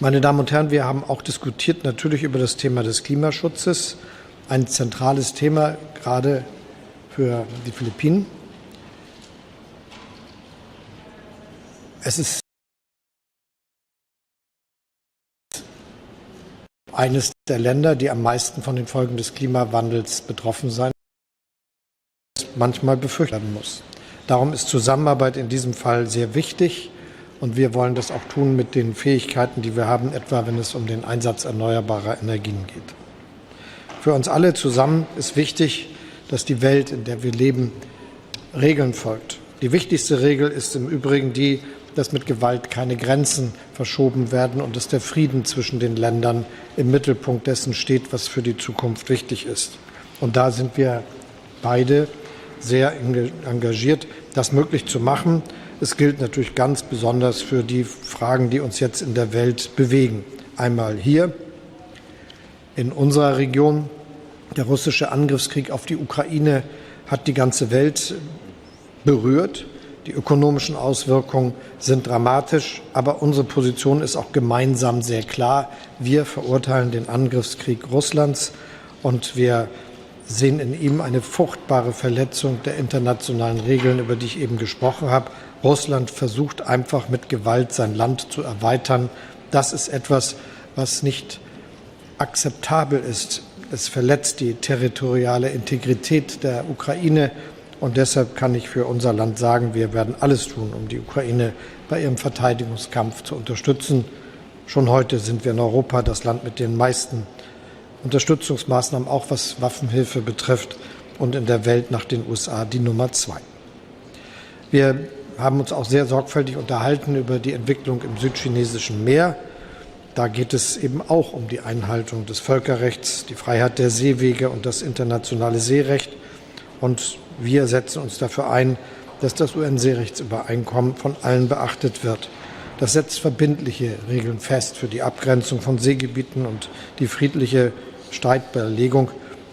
Meine Damen und Herren, wir haben auch diskutiert natürlich über das Thema des Klimaschutzes, ein zentrales Thema gerade für die Philippinen. Es ist eines der Länder, die am meisten von den Folgen des Klimawandels betroffen sein, manchmal befürchtet werden muss. Darum ist Zusammenarbeit in diesem Fall sehr wichtig und wir wollen das auch tun mit den Fähigkeiten, die wir haben, etwa wenn es um den Einsatz erneuerbarer Energien geht. Für uns alle zusammen ist wichtig, dass die Welt, in der wir leben, Regeln folgt. Die wichtigste Regel ist im Übrigen die, dass mit Gewalt keine Grenzen verschoben werden und dass der Frieden zwischen den Ländern im Mittelpunkt dessen steht, was für die Zukunft wichtig ist. Und da sind wir beide sehr engagiert, das möglich zu machen. Es gilt natürlich ganz besonders für die Fragen, die uns jetzt in der Welt bewegen. Einmal hier in unserer Region. Der russische Angriffskrieg auf die Ukraine hat die ganze Welt berührt. Die ökonomischen Auswirkungen sind dramatisch, aber unsere Position ist auch gemeinsam sehr klar. Wir verurteilen den Angriffskrieg Russlands und wir sehen in ihm eine furchtbare Verletzung der internationalen Regeln, über die ich eben gesprochen habe. Russland versucht einfach mit Gewalt sein Land zu erweitern. Das ist etwas, was nicht akzeptabel ist. Es verletzt die territoriale Integrität der Ukraine. Und deshalb kann ich für unser Land sagen, wir werden alles tun, um die Ukraine bei ihrem Verteidigungskampf zu unterstützen. Schon heute sind wir in Europa das Land mit den meisten Unterstützungsmaßnahmen, auch was Waffenhilfe betrifft, und in der Welt nach den USA die Nummer 2. Wir haben uns auch sehr sorgfältig unterhalten über die Entwicklung im südchinesischen Meer. Da geht es eben auch um die Einhaltung des Völkerrechts, die Freiheit der Seewege und das internationale Seerecht. Und wir setzen uns dafür ein, dass das UN-Seerechtsübereinkommen von allen beachtet wird. Das setzt verbindliche Regeln fest für die Abgrenzung von Seegebieten und die friedliche Streitbeilegung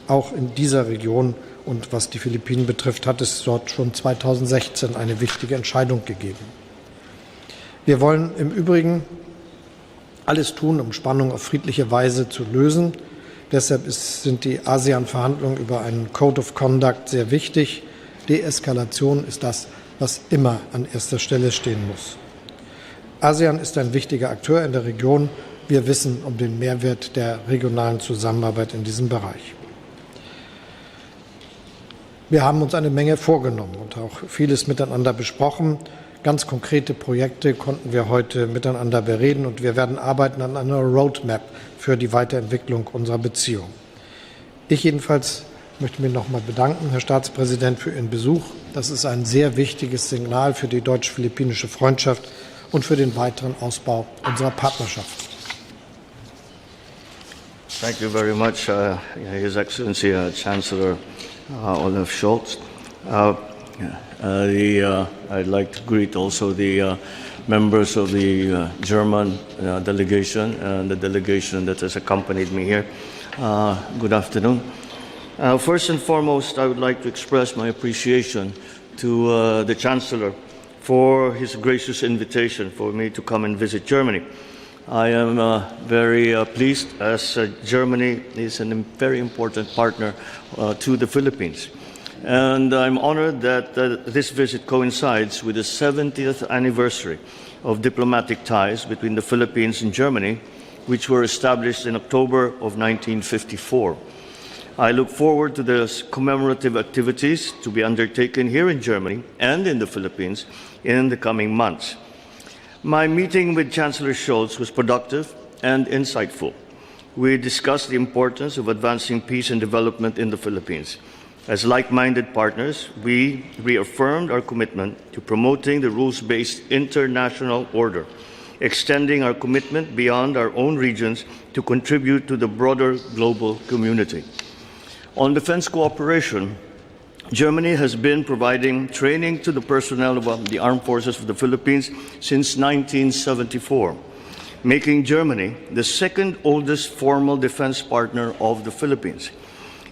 auch in dieser Region. Und was die Philippinen betrifft, hat es dort schon 2016 eine wichtige Entscheidung gegeben. Wir wollen im Übrigen alles tun, um Spannungen auf friedliche Weise zu lösen. Deshalb sind die ASEAN-Verhandlungen über einen Code of Conduct sehr wichtig. Deeskalation ist das, was immer an erster Stelle stehen muss. ASEAN ist ein wichtiger Akteur in der Region. Wir wissen um den Mehrwert der regionalen Zusammenarbeit in diesem Bereich. Wir haben uns eine Menge vorgenommen und auch vieles miteinander besprochen. Ganz konkrete Projekte konnten wir heute miteinander bereden und wir werden arbeiten an einer Roadmap für die Weiterentwicklung unserer Beziehung. Ich jedenfalls möchte mich noch einmal bedanken, Herr Staatspräsident, für Ihren Besuch. Das ist ein sehr wichtiges Signal für die deutsch-philippinische Freundschaft und für den weiteren Ausbau unserer Partnerschaft. Thank you very much, His Excellency Chancellor Olaf Scholz. I'd like to greet also the members of the German delegation and the delegation that has accompanied me here. Good afternoon. First and foremost, I would like to express my appreciation to the Chancellor for his gracious invitation for me to come and visit Germany. I am very pleased as Germany is a very important partner to the Philippines. And I'm honored that this visit coincides with the 70th anniversary of diplomatic ties between the Philippines and Germany, which were established in October of 1954. I look forward to the commemorative activities to be undertaken here in Germany and in the Philippines in the coming months. My meeting with Chancellor Scholz was productive and insightful. We discussed the importance of advancing peace and development in the Philippines. As like-minded partners, we reaffirmed our commitment to promoting the rules-based international order, extending our commitment beyond our own regions to contribute to the broader global community. On defense cooperation, Germany has been providing training to the personnel of the armed forces of the Philippines since 1974, making Germany the second oldest formal defense partner of the Philippines.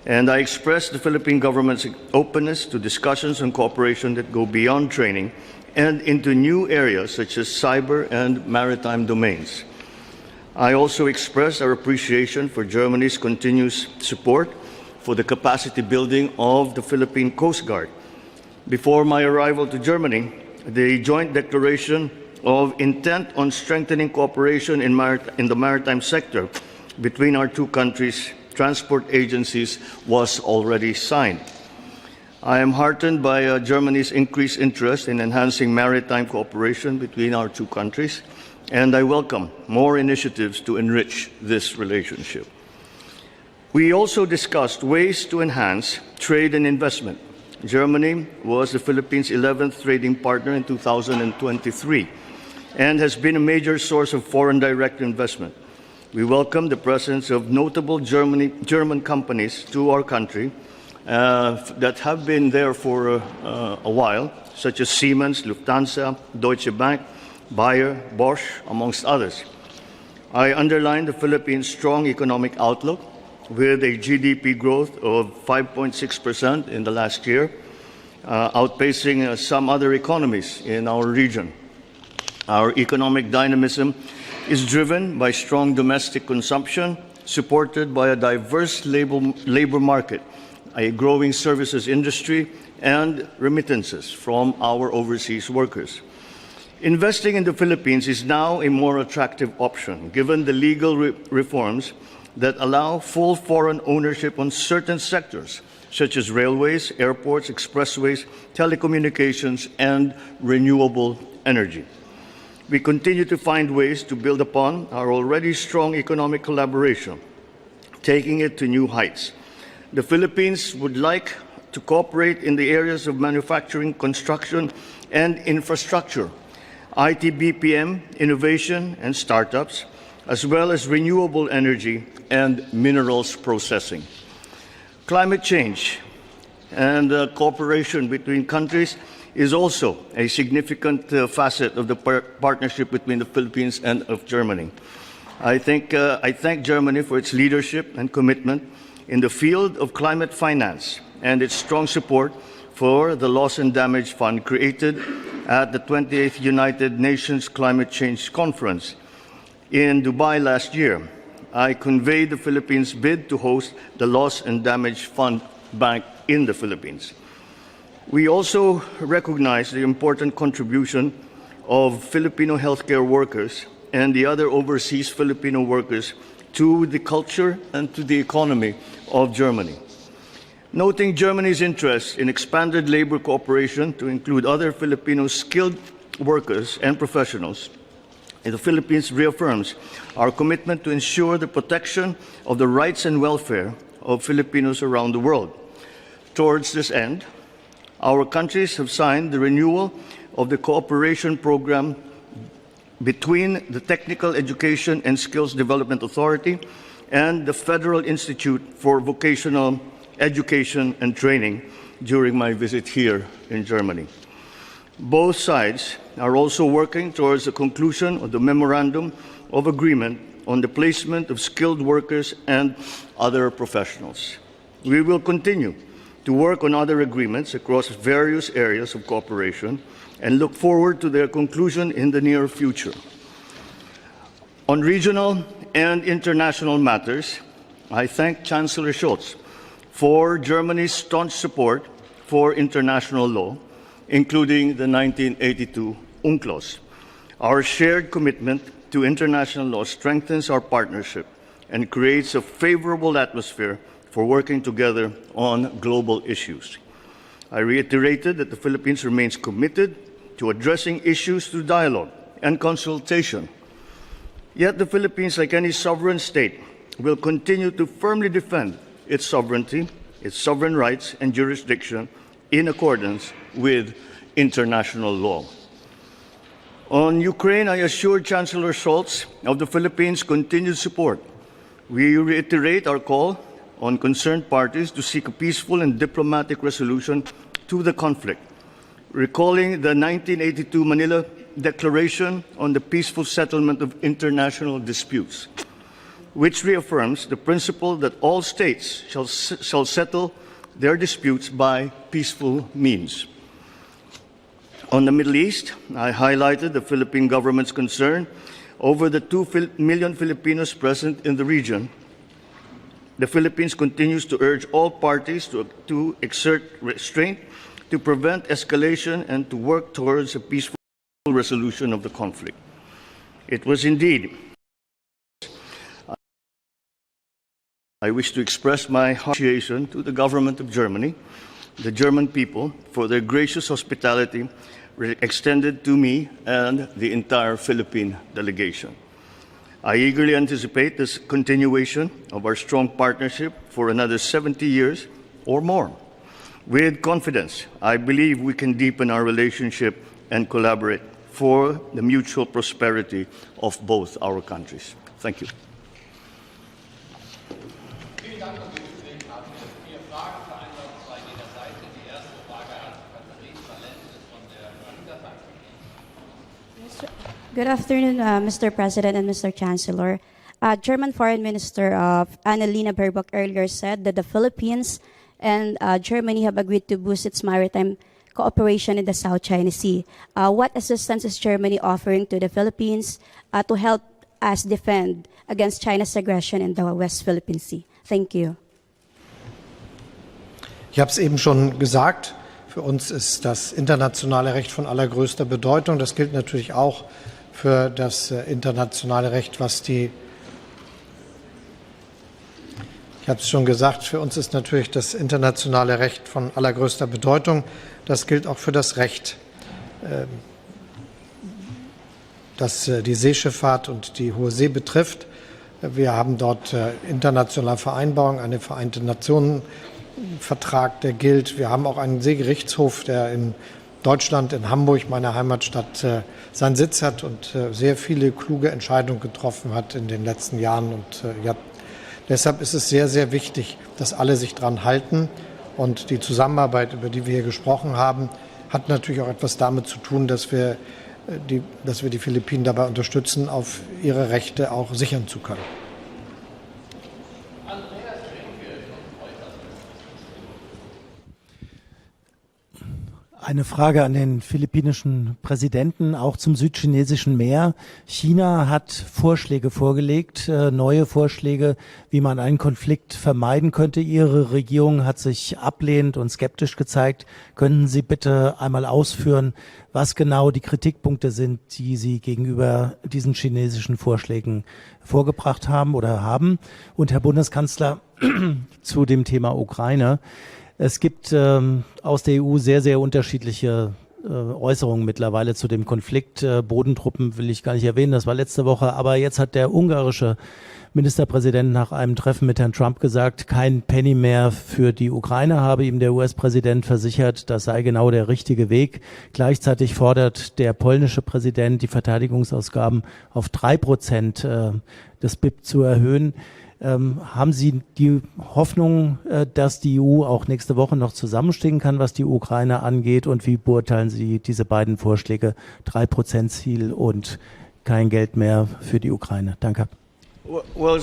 And I express the Philippine government's openness to discussions and cooperation that go beyond training and into new areas such as cyber and maritime domains. I also express our appreciation for Germany's continuous support for the capacity building of the Philippine Coast Guard. Before my arrival to Germany, the joint declaration of intent on strengthening cooperation in the maritime sector between our two countries' transport agencies was already signed. I am heartened by Germany's increased interest in enhancing maritime cooperation between our two countries, and I welcome more initiatives to enrich this relationship. We also discussed ways to enhance trade and investment. Germany was the Philippines' 11th trading partner in 2023 and has been a major source of foreign direct investment. We welcome the presence of notable German companies to our country that have been there for a while, such as Siemens, Lufthansa, Deutsche Bank, Bayer, Bosch, amongst others. I underline the Philippines' strong economic outlook with a GDP growth of 5.6% in the last year, outpacing some other economies in our region. Our economic dynamism is driven by strong domestic consumption, supported by a diverse labor market, a growing services industry, and remittances from our overseas workers. Investing in the Philippines is now a more attractive option, given the legal reforms that allow full foreign ownership on certain sectors, such as railways, airports, expressways, telecommunications, and renewable energy. We continue to find ways to build upon our already strong economic collaboration, taking it to new heights. The Philippines would like to cooperate in the areas of manufacturing, construction, and infrastructure, IT BPM, innovation, and startups, as well as renewable energy and minerals processing. Climate change and cooperation between countries is also a significant facet of the partnership between the Philippines and of Germany. I thank Germany for its leadership and commitment in the field of climate finance and its strong support for the Loss and Damage Fund created at the 28th United Nations Climate Change Conference in Dubai last year. I conveyed the Philippines' bid to host the Loss and Damage Fund Bank in the Philippines. We also recognize the important contribution of Filipino healthcare workers and the other overseas Filipino workers to the culture and to the economy of Germany. Noting Germany's interest in expanded labor cooperation to include other Filipino skilled workers and professionals, the Philippines reaffirms our commitment to ensure the protection of the rights and welfare of Filipinos around the world. Towards this end, our countries have signed the renewal of the cooperation program between the Technical Education and Skills Development Authority and the Federal Institute for Vocational Education and Training during my visit here in Germany. Both sides are also working towards the conclusion of the Memorandum of Agreement on the placement of skilled workers and other professionals. We will continue to work on other agreements across various areas of cooperation and look forward to their conclusion in the near future. On regional and international matters, I thank Chancellor Scholz for Germany's staunch support for international law, including the 1982 UNCLOS. Our shared commitment to international law strengthens our partnership and creates a favorable atmosphere for working together on global issues. I reiterated that the Philippines remains committed to addressing issues through dialogue and consultation. Yet the Philippines, like any sovereign state, will continue to firmly defend its sovereignty, its sovereign rights and jurisdiction in accordance with international law. On Ukraine, I assured Chancellor Scholz of the Philippines' continued support. We reiterate our call on concerned parties to seek a peaceful and diplomatic resolution to the conflict, recalling the 1982 Manila Declaration on the Peaceful Settlement of International Disputes, which reaffirms the principle that all states shall settle their disputes by peaceful means. On the Middle East, I highlighted the Philippine government's concern over the 2 million Filipinos present in the region, the Philippines continues to urge all parties to exert restraint, to prevent escalation, and to work towards a peaceful resolution of the conflict. It was indeed. I wish to express my appreciation to the government of Germany, the German people, for their gracious hospitality extended to me and the entire Philippine delegation. I eagerly anticipate this continuation of our strong partnership for another 70 years or more. With confidence, I believe we can deepen our relationship and collaborate for the mutual prosperity of both our countries. Thank you. Good afternoon, Mr. President and Mr. Chancellor. German Foreign Minister Annalena Baerbock earlier said that the Philippines and Germany have agreed to boost its maritime cooperation in the South China Sea. What assistance is Germany offering to the Philippines to help us defend against China's aggression in the West Philippine Sea? Thank you. Ich habe es eben schon gesagt, für uns ist das internationale Recht von allergrößter Bedeutung. Das gilt natürlich auch für das internationale Recht, ich habe es schon gesagt, für uns ist natürlich das internationale Recht von allergrößter Bedeutung. Das gilt auch für das Recht, das die Seeschifffahrt und die hohe See betrifft. Wir haben dort internationale Vereinbarungen, einen Vereinten Nationen Vertrag, der gilt. Wir haben auch einen Seegerichtshof, der in Deutschland, in Hamburg, meiner Heimatstadt, seinen Sitz hat und sehr viele kluge Entscheidungen getroffen hat in den letzten Jahren. Und deshalb ist es sehr, sehr wichtig, dass alle sich daran halten. Und die Zusammenarbeit, über die wir hier gesprochen haben, hat natürlich auch etwas damit zu tun, dass wir die Philippinen dabei unterstützen, auf ihre Rechte auch sichern zu können. Eine Frage an den philippinischen Präsidenten, auch zum südchinesischen Meer. China hat Vorschläge vorgelegt, neue Vorschläge, wie man einen Konflikt vermeiden könnte. Ihre Regierung hat sich ablehnend und skeptisch gezeigt. Könnten Sie bitte einmal ausführen, was genau die Kritikpunkte sind, die Sie gegenüber diesen chinesischen Vorschlägen vorgebracht haben oder haben? Und Herr Bundeskanzler, zu dem Thema Ukraine. Es gibt aus der EU sehr, sehr unterschiedliche Äußerungen mittlerweile zu dem Konflikt. Bodentruppen will ich gar nicht erwähnen, das war letzte Woche. Aber jetzt hat der ungarische Ministerpräsident nach einem Treffen mit Herrn Trump gesagt, kein Penny mehr für die Ukraine, habe ihm der US-Präsident versichert, das sei genau der richtige Weg. Gleichzeitig fordert der polnische Präsident, die Verteidigungsausgaben auf 3% des BIP zu erhöhen. Haben Sie die Hoffnung, dass die EU auch nächste Woche noch zusammenstehen kann, was die Ukraine angeht? Und wie beurteilen Sie diese beiden Vorschläge, 3%-Ziel und kein Geld mehr für die Ukraine? Danke. Well,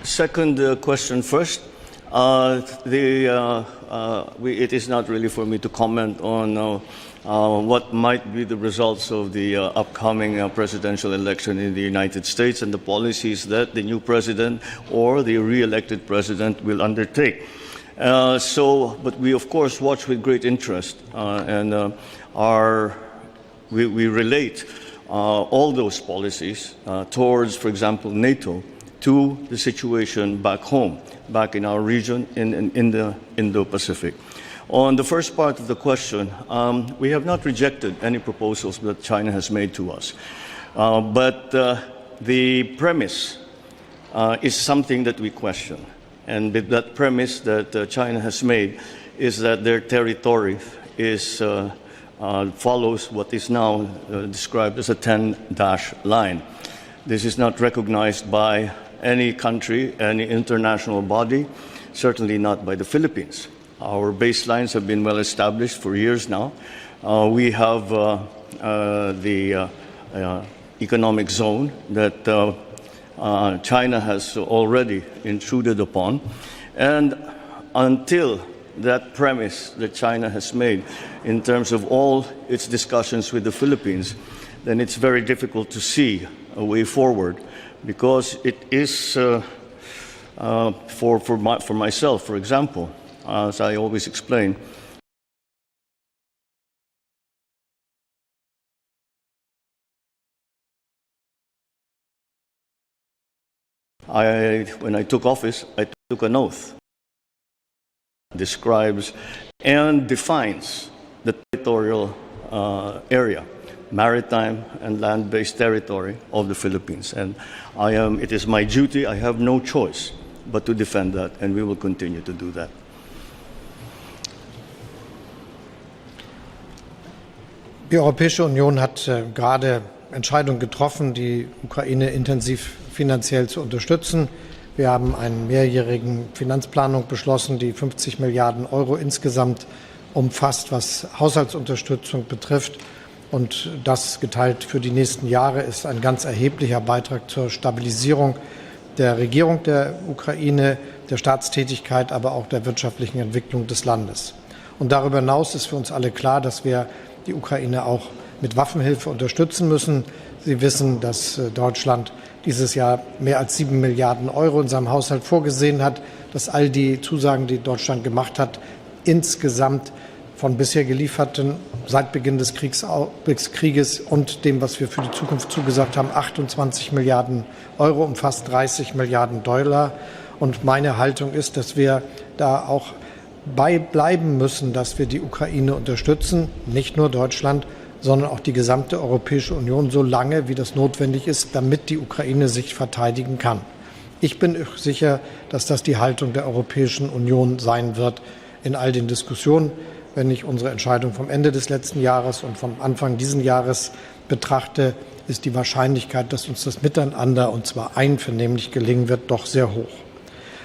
second question first. It is not really for me to comment on what might be the results of the upcoming presidential election in the United States and the policies that the new president or the re-elected president will undertake. But we of course watch with great interest and we relate all those policies towards, for example, NATO, to the situation back home, back in our region in the Indo-Pacific. On the first part of the question, we have not rejected any proposals that China has made to us. But the premise is something that we question. And that premise that China has made is that their territory follows what is now described as a 10-dash line. This is not recognized by any country, any international body, certainly not by the Philippines. Our baselines have been well established for years now. We have the economic zone that China has already intruded upon. And until that premise that China has made in terms of all its discussions with the Philippines then it's very difficult to see a way forward, because it is, for myself, for example, as I always explain, when I took office, I took an oath. Describes and defines the territorial area, maritime and land-based territory of the Philippines. And it is my duty, I have no choice but to defend that, and we will continue to do that. Die Europäische Union hat gerade Entscheidungen getroffen, die Ukraine intensiv finanziell zu unterstützen. Wir haben eine mehrjährige Finanzplanung beschlossen, die 50 Milliarden Euro insgesamt umfasst, was Haushaltsunterstützung betrifft. Und das geteilt für die nächsten Jahre ist ein ganz erheblicher Beitrag zur Stabilisierung der Regierung der Ukraine, der Staatstätigkeit, aber auch der wirtschaftlichen Entwicklung des Landes. Und darüber hinaus ist für uns alle klar, dass wir die Ukraine auch mit Waffenhilfe unterstützen müssen. Sie wissen, dass Deutschland dieses Jahr mehr als 7 Milliarden Euro in seinem Haushalt vorgesehen hat, dass all die Zusagen, die Deutschland gemacht hat, insgesamt von bisher gelieferten, seit Beginn des Krieges und dem, was wir für die Zukunft zugesagt haben, 28 Milliarden Euro um fast 30 Milliarden $. Und meine Haltung ist, dass wir da auch bleiben müssen, dass wir die Ukraine unterstützen, nicht nur Deutschland, sondern auch die gesamte Europäische Union, so lange wie das notwendig ist, damit die Ukraine sich verteidigen kann. Ich bin sicher, dass das die Haltung der Europäischen Union sein wird in all den Diskussionen. Wenn ich unsere Entscheidung vom Ende des letzten Jahres und vom Anfang dieses Jahres betrachte, ist die Wahrscheinlichkeit, dass uns das miteinander, und zwar einvernehmlich, gelingen wird, doch sehr hoch.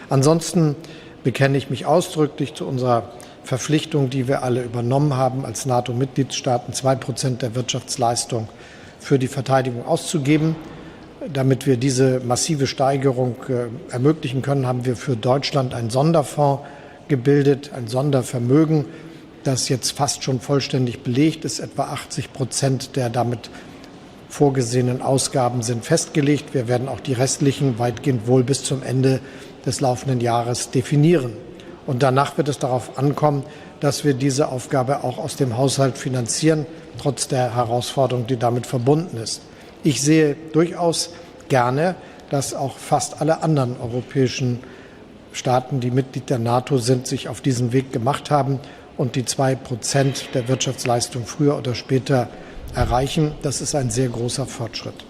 Ansonsten bekenne ich mich ausdrücklich zu unserer Verpflichtung, die wir alle übernommen haben, als NATO-Mitgliedstaaten 2% der Wirtschaftsleistung für die Verteidigung auszugeben. Damit wir diese massive Steigerung ermöglichen können, haben wir für Deutschland einen Sonderfonds gebildet, ein Sondervermögen, das jetzt fast schon vollständig belegt ist. Etwa 80% der damit vorgesehenen Ausgaben sind festgelegt. Wir werden auch die restlichen weitgehend wohl bis zum Ende des laufenden Jahres definieren. Und danach wird es darauf ankommen, dass wir diese Aufgabe auch aus dem Haushalt finanzieren, trotz der Herausforderung, die damit verbunden ist. Ich sehe durchaus gerne, dass auch fast alle anderen europäischen Staaten, die Mitglied der NATO sind, sich auf diesen Weg gemacht haben und die 2% der Wirtschaftsleistung früher oder später erreichen. Das ist ein sehr großer Fortschritt.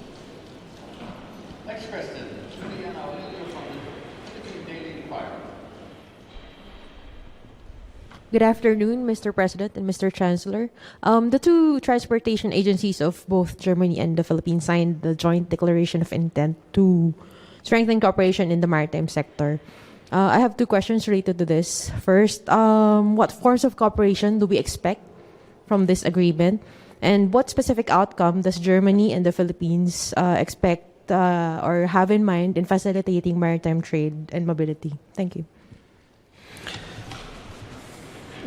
Good afternoon, Mr. President and Mr. Chancellor. The two transportation agencies of both Germany and the Philippines signed the joint declaration of intent to strengthen cooperation in the maritime sector. I have two questions related to this. First, what forms of cooperation do we expect from this agreement? And what specific outcome does Germany and the Philippines expect or have in mind in facilitating maritime trade and mobility? Thank you.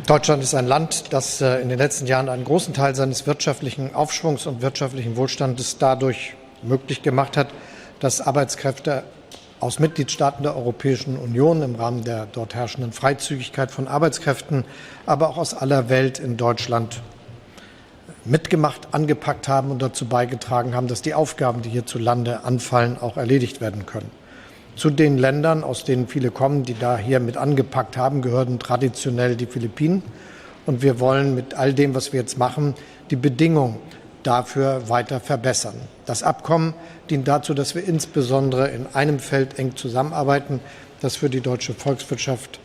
Deutschland ist ein Land, das in den letzten Jahren einen großen Teil seines wirtschaftlichen Aufschwungs und wirtschaftlichen Wohlstandes dadurch möglich gemacht hat, dass Arbeitskräfte aus Mitgliedstaaten der Europäischen Union im Rahmen der dort herrschenden Freizügigkeit von Arbeitskräften, aber auch aus aller Welt in Deutschland mitgemacht, angepackt haben und dazu beigetragen haben, dass die Aufgaben, die hierzulande anfallen, auch erledigt werden können. Zu den Ländern, aus denen viele kommen, die da hier mit angepackt haben, gehören traditionell die Philippinen. Und wir wollen mit all dem, was wir jetzt machen, die Bedingungen dafür weiter verbessern. Das Abkommen dient dazu, dass wir insbesondere in einem Feld eng zusammenarbeiten, das für die deutsche Volkswirtschaft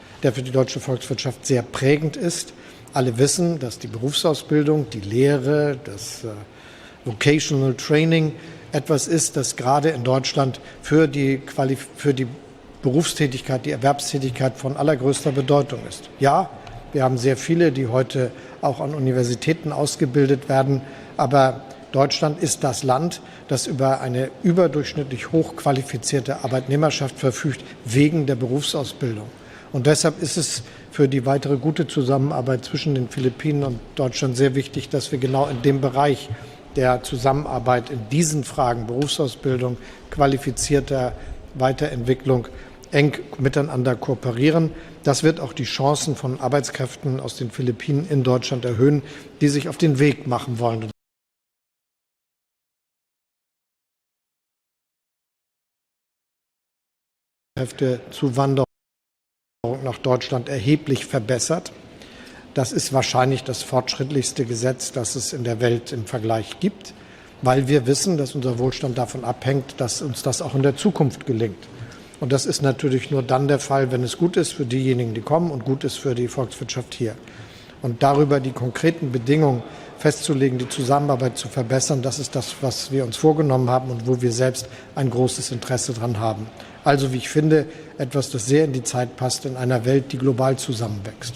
sehr prägend ist. Alle wissen, dass die Berufsausbildung, die Lehre, das Vocational Training etwas ist, das gerade in Deutschland für die Berufstätigkeit, die Erwerbstätigkeit von allergrößter Bedeutung ist. Ja, wir haben sehr viele, die heute auch an Universitäten ausgebildet werden, aber Deutschland ist das Land, das über eine überdurchschnittlich hochqualifizierte Arbeitnehmerschaft verfügt, wegen der Berufsausbildung. Und deshalb ist es für die weitere gute Zusammenarbeit zwischen den Philippinen und Deutschland sehr wichtig, dass wir genau in dem Bereich der Zusammenarbeit in diesen Fragen Berufsausbildung, qualifizierter Weiterentwicklung eng miteinander kooperieren. Das wird auch die Chancen von Arbeitskräften aus den Philippinen in Deutschland erhöhen, die sich auf den Weg machen wollen. Kräftezuwanderung nach Deutschland erheblich verbessert. Das ist wahrscheinlich das fortschrittlichste Gesetz, das es in der Welt im Vergleich gibt, weil wir wissen, dass unser Wohlstand davon abhängt, dass uns das auch in der Zukunft gelingt. Und das ist natürlich nur dann der Fall, wenn es gut ist für diejenigen, die kommen und gut ist für die Volkswirtschaft hier. Und darüber die konkreten Bedingungen festzulegen, die Zusammenarbeit zu verbessern, das ist das, was wir uns vorgenommen haben und wo wir selbst ein großes Interesse dran haben. Also, wie ich finde, etwas, das sehr in die Zeit passt in einer Welt, die global zusammenwächst.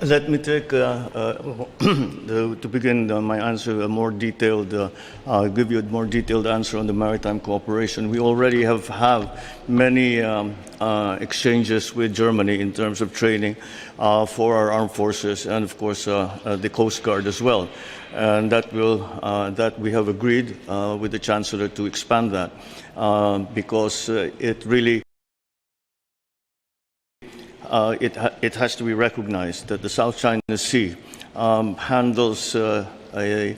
Let me take, to begin my answer, give you a more detailed answer on the maritime cooperation. We already have many exchanges with Germany in terms of training for our armed forces and, of course, the Coast Guard as well. And that we have agreed with the Chancellor to expand that because it really it has to be recognized that the South China Sea handles the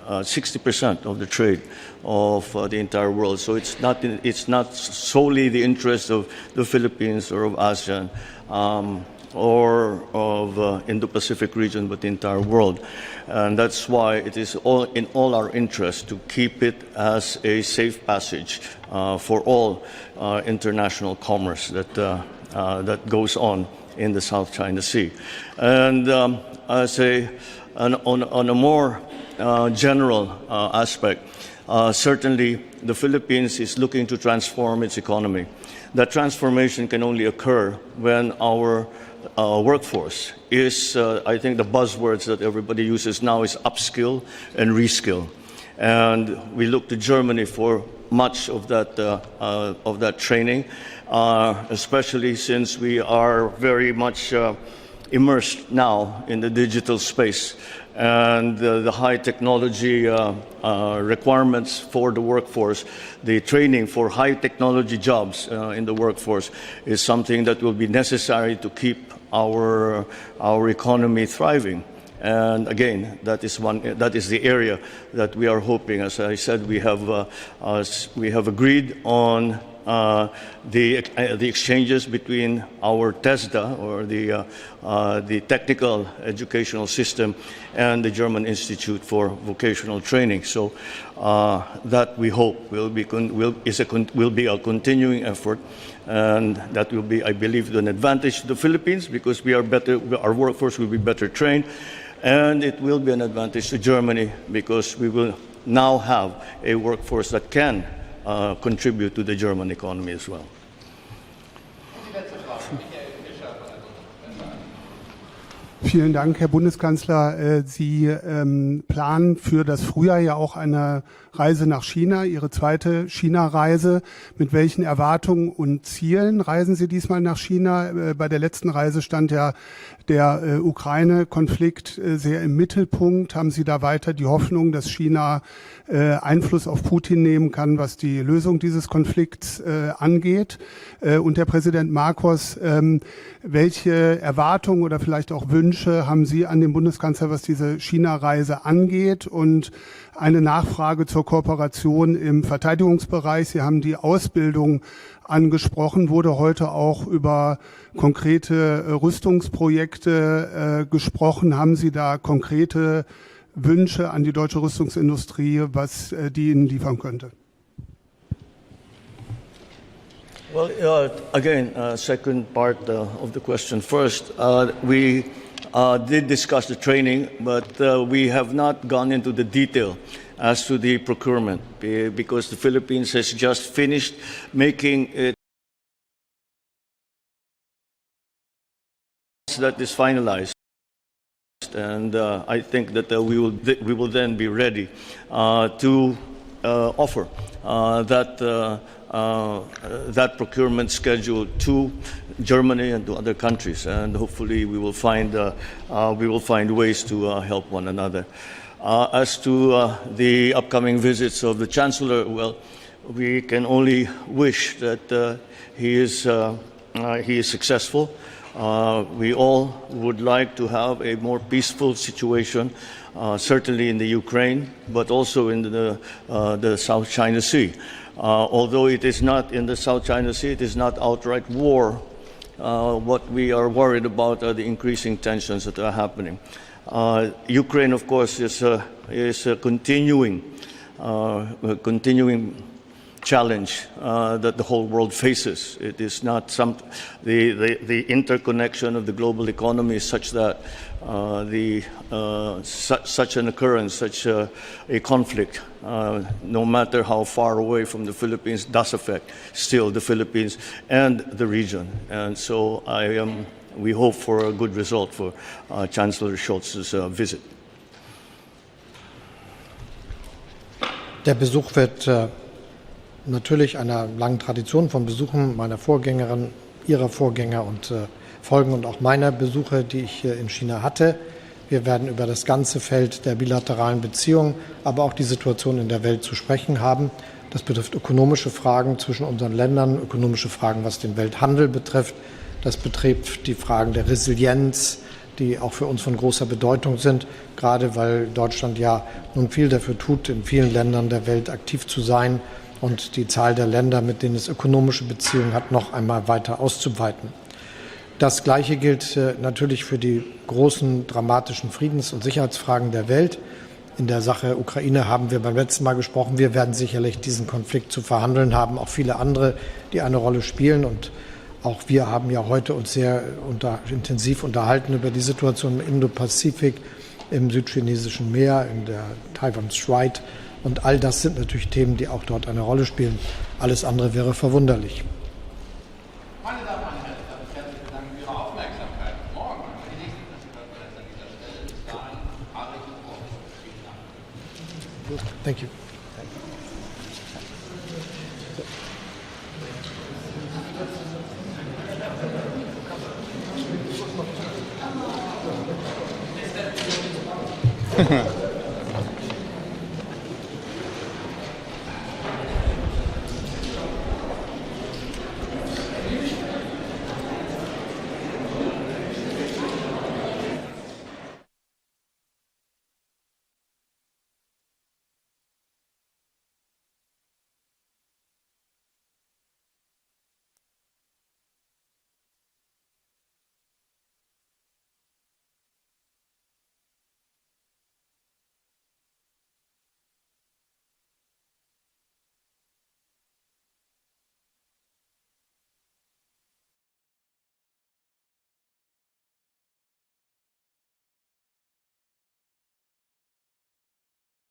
60% of the trade of the entire world. So it's not solely the interest of the Philippines or of ASEAN or of Indo-Pacific region, but the entire world. And that's why it is in all our interest to keep it as a safe passage for all international commerce that goes on in the South China Sea. And I say on a more general aspect, certainly the Philippines is looking to transform its economy. That transformation can only occur when our workforce is, I think the buzzwords that everybody uses now is upskill and reskill. And we look to Germany for much of that training, especially since we are very much immersed now in the digital space. And the high technology requirements for the workforce, the training for high technology jobs in the workforce is something that will be necessary to keep our economy thriving. And again, that is the area that we are hoping. As I said, we have agreed on the exchanges between our TESDA, or the technical educational system, and the German Institute for Vocational Training. So that we hope will be a continuing effort, and that will be, I believe, an advantage to the Philippines because our workforce will be better trained, and it will be an advantage to Germany because we will now have a workforce that can contribute to the German economy as well. Vielen Dank, Herr Bundeskanzler. Sie planen für das Frühjahr ja auch eine Reise nach China, Ihre zweite China-Reise. Mit welchen Erwartungen und Zielen reisen Sie diesmal nach China? Bei der letzten Reise stand ja der Ukraine-Konflikt sehr im Mittelpunkt. Haben Sie da weiter die Hoffnung, dass China Einfluss auf Putin nehmen kann, was die Lösung dieses Konflikts angeht? Und Herr Präsident Marcos, welche Erwartungen oder vielleicht auch Wünsche haben Sie an den Bundeskanzler, was diese China-Reise angeht? Und eine Nachfrage zur Kooperation im Verteidigungsbereich. Sie haben die Ausbildung angesprochen, wurde heute auch über konkrete Rüstungsprojekte gesprochen. Haben Sie da konkrete Wünsche an die deutsche Rüstungsindustrie, was die Ihnen liefern könnte? Well, again, second part of the question first. We did discuss the training, but we have not gone into the detail as to the procurement because the Philippines has just finished making it that is finalized. And I think that we will then be ready to offer that procurement schedule to Germany and to other countries, and hopefully we will find ways to help one another. As to the upcoming visits of the Chancellor, well, we can only wish that he is successful. We all would like to have a more peaceful situation, certainly in the Ukraine, but also in the South China Sea. Although it is not in the South China Sea, it is not outright war. What we are worried about are the increasing tensions that are happening. Ukraine, of course, is a continuing challenge that the whole world faces. It is not the interconnection of the global economy is such that such an occurrence, such a conflict, no matter how far away from the Philippines, does affect still the Philippines and the region. And so we hope for a good result for Chancellor Scholz's visit. Der Besuch wird natürlich einer langen Tradition von Besuchen meiner Vorgängerin, ihrer Vorgänger und folgen und auch meiner Besuche, die ich in China hatte. Wir werden über das ganze Feld der bilateralen Beziehungen, aber auch die Situation in der Welt zu sprechen haben. Das betrifft ökonomische Fragen zwischen unseren Ländern, ökonomische Fragen, was den Welthandel betrifft. Das betrifft die Fragen der Resilienz, die auch für uns von großer Bedeutung sind, gerade weil Deutschland ja nun viel dafür tut, in vielen Ländern der Welt aktiv zu sein und die Zahl der Länder, mit denen es ökonomische Beziehungen hat, noch einmal weiter auszuweiten. Das Gleiche gilt natürlich für die großen dramatischen Friedens- und Sicherheitsfragen der Welt. In der Sache Ukraine haben wir beim letzten Mal gesprochen. Wir werden sicherlich diesen Konflikt zu verhandeln haben, auch viele andere, die eine Rolle spielen. Und auch wir haben ja heute uns sehr intensiv unterhalten über die Situation im Indo-Pazifik, im südchinesischen Meer, in der Taiwan Strait. Und all das sind natürlich Themen, die auch dort eine Rolle spielen. Alles andere wäre verwunderlich. Meine Damen und Herren, ich darf mich herzlich bedanken für Ihre Aufmerksamkeit. Morgen haben wir die nächste Pressekonferenz an dieser Stelle. Bis dahin, Harry und vielen Dank. Thank you. Thank you.